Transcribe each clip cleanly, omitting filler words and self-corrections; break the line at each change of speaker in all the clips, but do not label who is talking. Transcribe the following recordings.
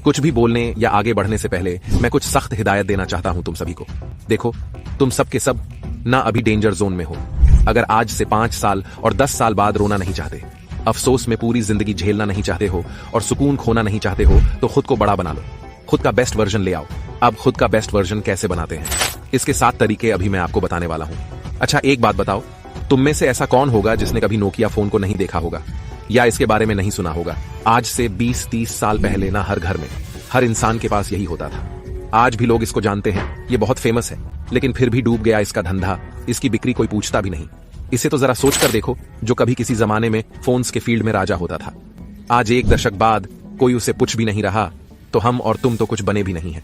कुछ भी बोलने या आगे बढ़ने से पहले मैं कुछ सख्त हिदायत देना चाहता हूं तुम सभी को। देखो, तुम सब के सब ना अभी डेंजर जोन में हो। अगर आज से 5 साल और 10 साल बाद रोना नहीं चाहते, अफसोस में पूरी जिंदगी झेलना नहीं चाहते हो और सुकून खोना नहीं चाहते हो, तो खुद को बड़ा बना लो, खुद का बेस्ट वर्जन ले आओ। अब खुद का बेस्ट वर्जन कैसे बनाते हैं, इसके 7 तरीके अभी मैं आपको बताने वाला हूं। अच्छा, एक बात बताओ, तुम में से ऐसा कौन होगा जिसने कभी नोकिया फोन को नहीं देखा होगा या इसके बारे में नहीं सुना होगा? आज से 20-30 साल पहले ना हर घर में, हर इंसान के पास यही होता था। आज भी लोग इसको जानते हैं, ये बहुत फेमस है, लेकिन फिर भी डूब गया इसका धंधा, इसकी बिक्री कोई पूछता भी नहीं। इसे तो जरा सोच कर देखो, जो कभी किसी जमाने में फोन्स के फील्ड में राजा होता था, आज 1 दशक बाद कोई उसे पूछ भी नहीं रहा, तो हम और तुम तो कुछ बने भी नहीं है।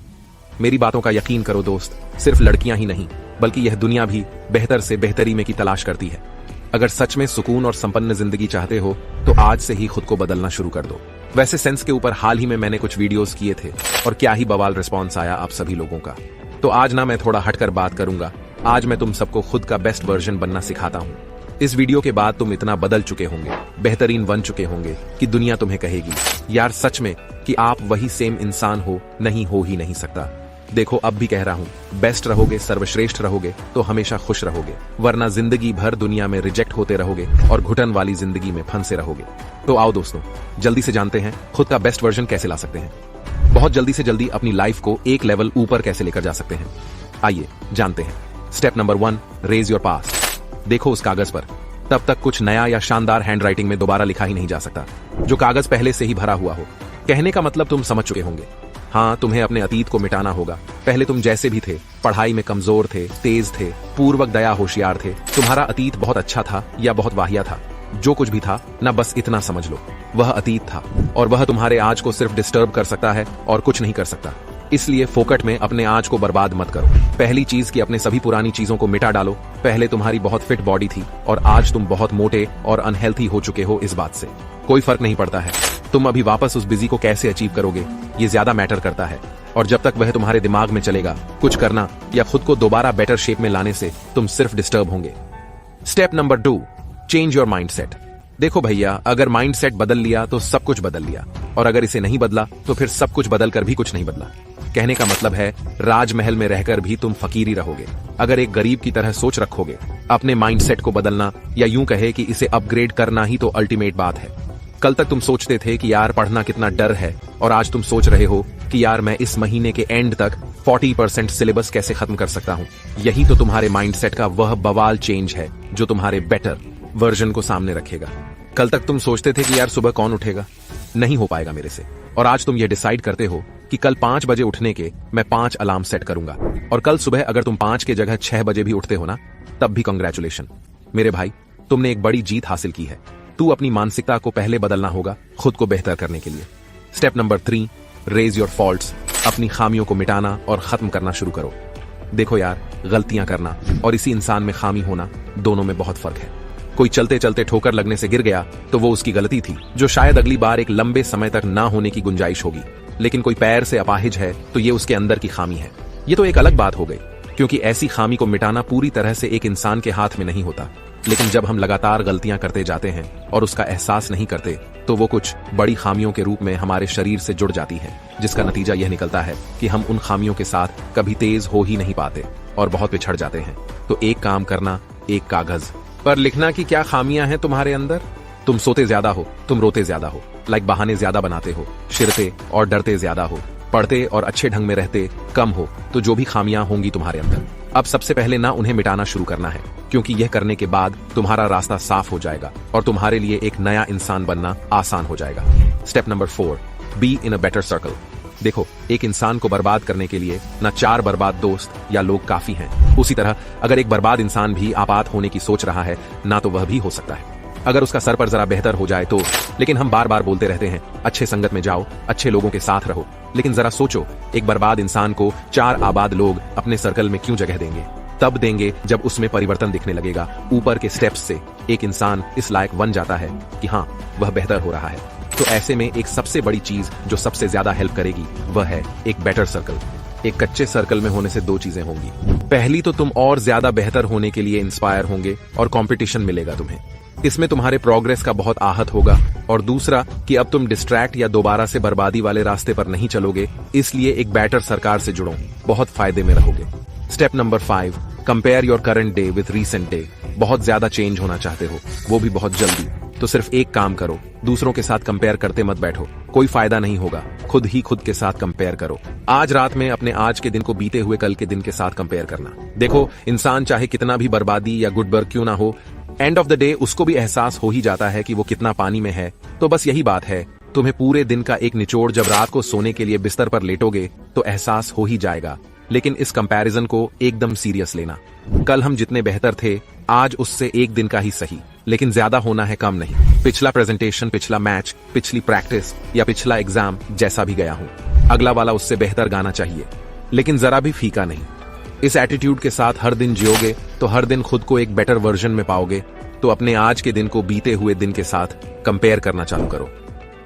मेरी बातों का यकीन करो दोस्त, सिर्फ लड़कियां ही नहीं बल्कि यह दुनिया भी बेहतर से बेहतरी में की तलाश करती है। अगर सच में सुकून और संपन्न जिंदगी चाहते हो तो आज से ही खुद को बदलना शुरू कर दो। वैसे सेंस के ऊपर हाल ही में मैंने कुछ वीडियोस किए थे और क्या ही बवाल रिस्पॉन्स आया आप सभी लोगों का। तो आज ना मैं थोड़ा हटकर बात करूंगा। आज मैं तुम सबको खुद का बेस्ट वर्जन बनना सिखाता हूं। इस वीडियो के बाद तुम इतना बदल चुके होंगे, बेहतरीन बन चुके होंगे कि दुनिया तुम्हें कहेगी यार सच में कि आप वही सेम इंसान हो, नहीं हो ही नहीं सकता। देखो, अब भी कह रहा हूं, बेस्ट रहोगे, सर्वश्रेष्ठ रहोगे तो हमेशा खुश रहोगे, वरना जिंदगी भर दुनिया में रिजेक्ट होते रहोगे और घुटन वाली जिंदगी में फंसे रहोगे। तो आओ दोस्तों, जल्दी से जानते हैं खुद का बेस्ट वर्जन कैसे ला सकते हैं। बहुत जल्दी से जल्दी अपनी लाइफ को एक लेवल ऊपर कैसे लेकर जा सकते हैं, आइए जानते हैं। Step number 1, erase your past. देखो, उस कागज पर तब तक कुछ नया या शानदार हैंडराइटिंग में दोबारा लिखा ही नहीं जा सकता जो कागज पहले से ही भरा हुआ हो। कहने का मतलब तुम समझ चुके होंगे। हाँ, तुम्हें अपने अतीत को मिटाना होगा। पहले तुम जैसे भी थे, पढ़ाई में कमजोर थे, तेज थे, पूर्वक दया होशियार थे, तुम्हारा अतीत बहुत अच्छा था या बहुत वाहिया था, जो कुछ भी था ना, बस इतना समझ लो, वह अतीत था और वह तुम्हारे आज को सिर्फ डिस्टर्ब कर सकता है और कुछ नहीं कर सकता। इसलिए फोकट में अपने आज को बर्बाद मत करो। पहली चीज कि अपने सभी पुरानी चीजों को मिटा डालो। पहले तुम्हारी बहुत फिट बॉडी थी और आज तुम बहुत मोटे और अनहेल्थी हो चुके हो। इस बात से कोई फर्क नहीं पड़ता है। तुम अभी वापस उस बिजी को कैसे अचीव करोगे, ये ज्यादा मैटर करता है। और जब तक वह तुम्हारे दिमाग में चलेगा, कुछ करना या खुद को दोबारा बेटर शेप में लाने से तुम सिर्फ डिस्टर्ब होंगे। Step number 2, change your mindset. देखो भैया, अगर माइंडसेट बदल लिया तो सब कुछ बदल लिया, और अगर इसे नहीं बदला तो फिर सब कुछ बदल कर भी कुछ नहीं बदला। कहने का मतलब है, राजमहल में रहकर भी तुम फकीर ही रहोगे अगर एक गरीब की तरह सोच रखोगे। अपने माइंडसेट को बदलना, या यूं कहे कि इसे अपग्रेड करना ही तो अल्टीमेट बात है। कल तक तुम सोचते थे कि यार पढ़ना कितना डर है, और आज तुम सोच रहे हो कि यार मैं इस महीने के एंड तक 40% सिलेबस कैसे खत्म कर सकता हूं। यही तो तुम्हारे माइंडसेट का वह बवाल चेंज है जो तुम्हारे बेटर वर्जन को सामने रखेगा। कल तक तुम सोचते थे कि यार सुबह कौन उठेगा, नहीं हो पाएगा मेरे से, और आज तुम ये डिसाइड करते हो कि कल 5 बजे उठने के मैं 5 अलार्म सेट करूंगा, और कल सुबह अगर तुम 5 के जगह 6 बजे भी उठते हो ना, तब भी कांग्रेचुलेशन मेरे भाई, तुमने एक बड़ी जीत हासिल की है। तू अपनी मानसिकता को पहले बदलना होगा खुद को बेहतर करने के लिए। Step number 3, erase your faults. अपनी खामियों को मिटाना और खत्म करना शुरू करो। देखो यार, गलतियां करना और इसी इंसान में खामी होना, दोनों में बहुत फर्क है। कोई चलते चलते ठोकर लगने से गिर गया तो वो उसकी गलती थी, जो शायद अगली बार एक लंबे समय तक ना होने की गुंजाइश होगी। लेकिन कोई पैर से अपाहिज है तो ये उसके अंदर की खामी है। ये तो एक अलग बात हो गई, क्योंकि ऐसी खामी को मिटाना पूरी तरह से एक इंसान के हाथ में नहीं होता। लेकिन जब हम लगातार गलतियां करते जाते हैं और उसका एहसास नहीं करते, तो वो कुछ बड़ी खामियों के रूप में हमारे शरीर से जुड़ जाती है, जिसका नतीजा यह निकलता है कि हम उन खामियों के साथ कभी तेज हो ही नहीं पाते और बहुत पिछड़ जाते हैं। तो एक काम करना, एक कागज पर लिखना कि क्या खामियां हैं तुम्हारे अंदर। तुम सोते ज्यादा हो, तुम रोते ज्यादा हो, बहाने ज्यादा बनाते हो, शिरते और डरते ज्यादा हो, पढ़ते और अच्छे ढंग में रहते कम हो। तो जो भी खामियां होंगी तुम्हारे अंदर, अब सबसे पहले ना उन्हें मिटाना शुरू करना है, क्योंकि यह करने के बाद तुम्हारा रास्ता साफ हो जाएगा और तुम्हारे लिए एक नया इंसान बनना आसान हो जाएगा। Step number 4, be in a better circle. देखो, एक इंसान को बर्बाद करने के लिए न 4 बर्बाद दोस्त या लोग काफी हैं। उसी तरह अगर एक बर्बाद इंसान भी आपात होने की सोच रहा है ना, तो वह भी हो सकता है अगर उसका सर पर जरा बेहतर हो जाए तो। लेकिन हम बार बार बोलते रहते हैं, अच्छे संगत में जाओ, अच्छे लोगों के साथ रहो। लेकिन जरा सोचो, एक बर्बाद इंसान को 4 आबाद लोग अपने सर्कल में क्यों जगह देंगे? तब देंगे जब उसमें परिवर्तन दिखने लगेगा। ऊपर के स्टेप्स से एक इंसान इस लायक बन जाता है कि हाँ, वह बेहतर हो रहा है। तो ऐसे में एक सबसे बड़ी चीज जो सबसे ज्यादा हेल्प करेगी वह है एक बेटर सर्कल। एक कच्चे सर्कल में होने से 2 चीजें होंगी। पहली तो तुम और ज्यादा बेहतर होने के लिए इंस्पायर होंगे और कंपटीशन मिलेगा तुम्हें। इसमें तुम्हारे प्रोग्रेस का बहुत आहत होगा। और दूसरा कि अब तुम डिस्ट्रैक्ट या दोबारा से बर्बादी वाले रास्ते पर नहीं चलोगे, इसलिए एक बेटर सरकार से जुड़ो, बहुत फायदे में रहोगे। Step number 5, compare your current day with recent day. बहुत ज्यादा चेंज होना चाहते हो, वो भी बहुत जल्दी, तो सिर्फ एक काम करो, दूसरों के साथ कंपेयर करते मत बैठो, कोई फायदा नहीं होगा। खुद ही खुद के साथ कंपेयर करो। आज रात में अपने आज के दिन को बीते हुए कल के दिन के साथ कंपेयर करना। देखो, इंसान चाहे कितना भी बर्बादी या गुड वर्क क्यों ना हो, एंड ऑफ द डे उसको भी एहसास हो ही जाता है कि वो कितना पानी में है। तो बस यही बात है, तुम्हें पूरे दिन का एक निचोड़ जब रात को सोने के लिए बिस्तर पर लेटोगे तो एहसास हो ही जाएगा। लेकिन इस कंपैरिजन को एकदम सीरियस लेना। कल हम जितने बेहतर थे, आज उससे एक दिन का ही सही, लेकिन ज्यादा होना है, कम नहीं। पिछला प्रेजेंटेशन, पिछला मैच, पिछली प्रैक्टिस या पिछला एग्जाम जैसा भी गया हूं, अगला वाला उससे बेहतर गाना चाहिए, लेकिन जरा भी फीका नहीं। इस एटीट्यूड के साथ हर दिन जियोगे तो हर दिन खुद को एक बेटर वर्जन में पाओगे। तो अपने आज के दिन को बीते हुए दिन के साथ कंपेयर करना चालू करो,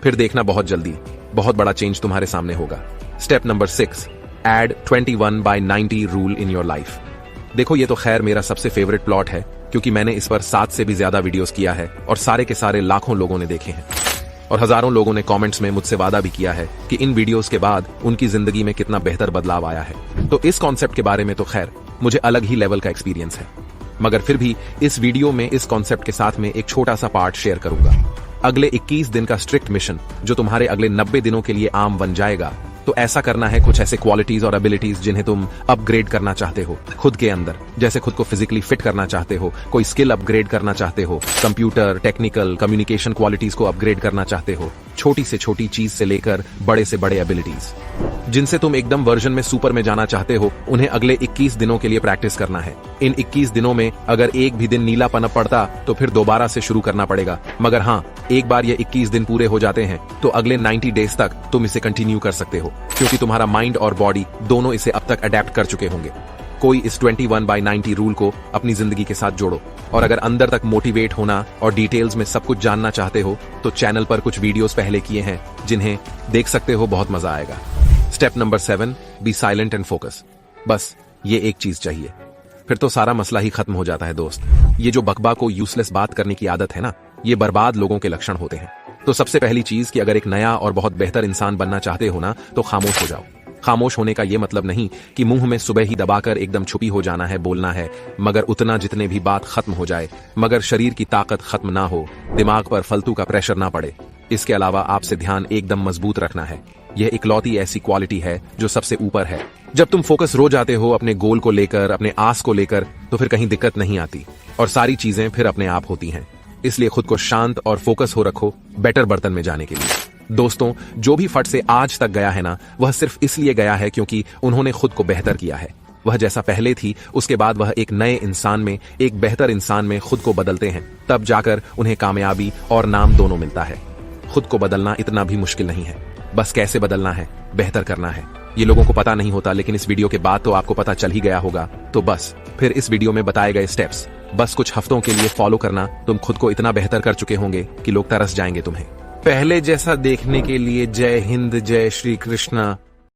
फिर देखना बहुत जल्दी बहुत बड़ा चेंज तुम्हारे सामने होगा। Step number 6, add 21/90 rule in your life. देखो, ये तो खैर मेरा सबसे फेवरेट प्लॉट है, क्योंकि मैंने इस पर 7 से भी ज्यादा वीडियोस किया है और सारे के सारे लाखों लोगों ने देखे हैं और हजारों लोगों ने कमेंट्स में मुझसे वादा भी किया है कि इन वीडियोस के बाद उनकी जिंदगी में कितना बेहतर बदलाव आया है। तो इस कॉन्सेप्ट के बारे में तो खैर मुझे अलग ही लेवल का एक्सपीरियंस है, मगर फिर भी इस वीडियो में इस कॉन्सेप्ट के साथ में एक छोटा सा पार्ट शेयर करूंगा। अगले 21 दिन का स्ट्रिक्ट मिशन जो तुम्हारे अगले 90 दिनों के लिए आम बन जाएगा। तो ऐसा करना है कुछ ऐसे क्वालिटीज और एबिलिटीज जिन्हें तुम अपग्रेड करना चाहते हो खुद के अंदर। जैसे खुद को फिजिकली फिट करना चाहते हो, कोई स्किल अपग्रेड करना चाहते हो, कंप्यूटर, टेक्निकल, कम्युनिकेशन क्वालिटीज को अपग्रेड करना चाहते हो, छोटी से छोटी चीज से लेकर बड़े से बड़े एबिलिटीज जिनसे तुम एकदम वर्जन में सुपर में जाना चाहते हो, उन्हें अगले 21 दिनों के लिए प्रैक्टिस करना है। इन 21 दिनों में अगर एक भी दिन नीला पनप पड़ता तो फिर दोबारा से शुरू करना पड़ेगा। मगर हाँ, एक बार ये 21 दिन पूरे हो जाते हैं तो अगले 90 डेज तक तुम इसे कंटिन्यू कर सकते हो, क्योंकि तुम्हारा माइंड और बॉडी दोनों इसे अब तक अडेप्ट कर चुके होंगे। कोई इस 21/90 रूल को अपनी जिंदगी के साथ जोड़ो। और अगर अंदर तक मोटिवेट होना और डिटेल्स में सब कुछ जानना चाहते हो तो चैनल पर कुछ वीडियोस पहले किए हैं जिन्हें देख सकते हो, बहुत मजा आएगा। Step number 7, be silent and focus. बस ये एक चीज चाहिए, फिर तो सारा मसला ही खत्म हो जाता है दोस्त। ये जो बकबा को यूजलेस बात करने की आदत है ना, ये बर्बाद लोगों के लक्षण होते हैं। तो सबसे पहली चीज कि अगर एक नया और बहुत बेहतर इंसान बनना चाहते हो ना, तो खामोश हो जाओ। खामोश होने का यह मतलब नहीं कि मुंह में सुबह ही दबाकर एकदम छुपी हो जाना है, बोलना है, मगर उतना जितने भी बात खत्म हो जाए, मगर शरीर की ताकत खत्म ना हो, दिमाग पर फालतू का प्रेशर ना पड़े। इसके अलावा आपसे ध्यान एकदम मजबूत रखना है। यह इकलौती ऐसी क्वालिटी है जो सबसे ऊपर है। जब तुम फोकस रो जाते हो अपने गोल को लेकर, अपने आस को लेकर, तो फिर कहीं दिक्कत नहीं आती और सारी चीजें फिर अपने आप होती हैं। इसलिए खुद को शांत और फोकस हो रखो बेटर बर्तन में जाने के लिए। दोस्तों, जो भी फट से आज तक गया है ना, वह सिर्फ इसलिए गया है क्योंकि उन्होंने खुद को बेहतर किया है। वह जैसा पहले थी, उसके बाद वह एक नए इंसान में, एक बेहतर इंसान में खुद को बदलते हैं, तब जाकर उन्हें कामयाबी और नाम दोनों मिलता है। खुद को बदलना इतना भी मुश्किल नहीं है, बस कैसे बदलना है, बेहतर करना है। ये लोगों को पता नहीं होता, लेकिन इस वीडियो के बाद तो आपको पता चल ही गया होगा। तो बस फिर इस वीडियो में बताए गए स्टेप्स बस कुछ हफ्तों के लिए फॉलो करना, तुम खुद को इतना बेहतर कर चुके होंगे कि लोग तरस जाएंगे तुम्हें। पहले जैसा देखने के लिए जय हिंद, जय श्री कृष्णा।